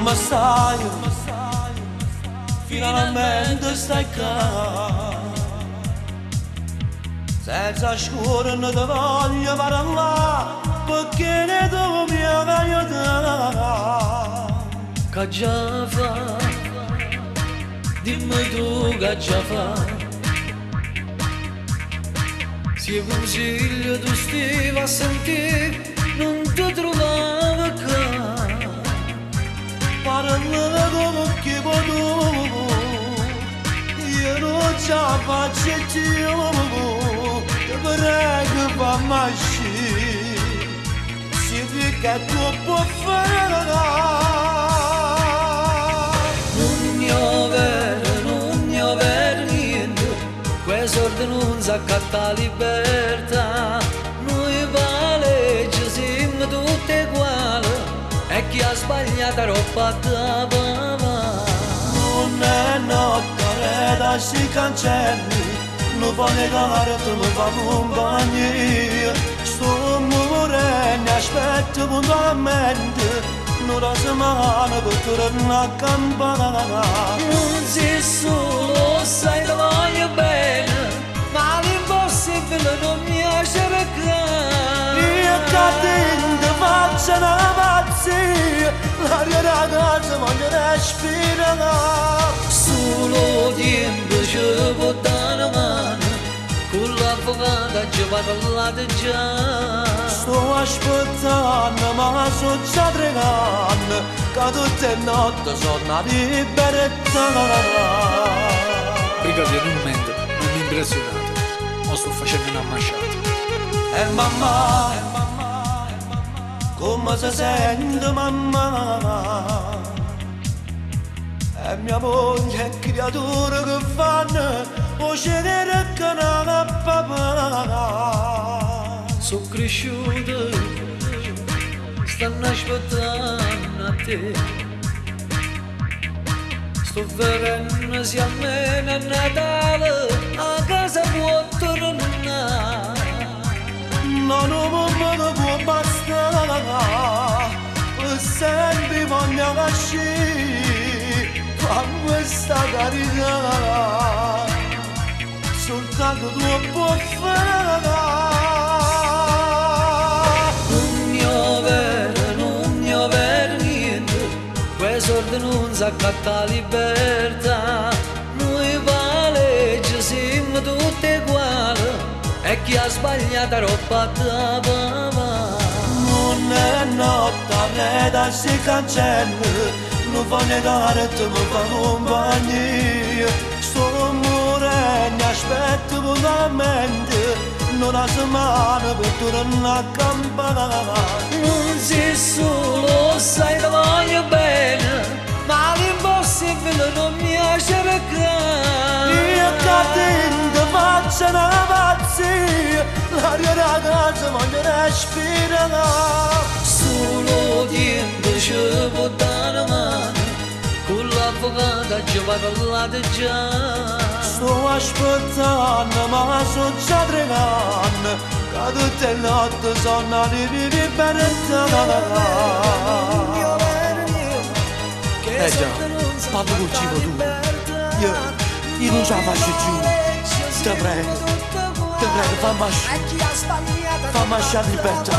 ma sai, finalmente stai qua. Senza scuro non ti voglio parlare, perché ne do mia verità. Che già fa, dimmi tu che già fa. Se consiglio tu stiva a sentire, non ti trovavo qua. Parlare come che vuoi tu, io non ce la faccio più. Ti prego fammi uscire, si vede che tu puoi fare. Non ne ho vero niente, quei soldi non si accatta libertà. Noi valeggi siamo tutti uguali, e chi ha sbagliato roba da papà. Non è notte, da si cancelli, non può negare, tu mi fa compagnia. Sto morendo, aspetto puntualmente, non la settimana per tornare a campare. Non sei solo, sai che voglio bene, ma l'impossibile non mi lascia peccare. Io cadendo faccio una pazzia, l'aria da casa voglio respirare. Solo tempo ci può dare una mano, con l'avvocato ci parlate già. Sto aspettando, ma sono già 3 anni, che tutte le notti sono una libertà. Brigadiere, un momento, non mi impressionate, ma sto facendo una masciata. E mamma, come si sente mamma? E mia moglie e creature che fanno, voce nera che non ha papà. Sono cresciuto, stanno aspettando a te. Sto venendo sia almeno a Natale, a casa può tornare. No, non mi può bastare, per sempre voglio lasciare, fa questa carità, soltanto tu puoi fare. Non ne ho vero niente, quei soldi non si accatta libertà. Noi valeggi siamo tutti uguali, e chi ha sbagliato roba da papà. Non è notte, da si cancella, non fa negare, tu mi fa compagnia. Sto morendo, aspetto puntualmente, non ha settimana per tornare a campare. Non sei solo, sai che voglio bene, ma l'impossibile non mi lascia peccare. Io cadendo faccio una pazzia, l'aria da casa voglio respirare. Solo tempo ci può dare una mano, con l'avvocato ci parlate già. Sto aspettando, ma sono già 3 anni, che tutte le notti sono una libertà. Già, parlo col cibo tu. Io non ce la faccio più. Te prego, fammi lasciare libertà.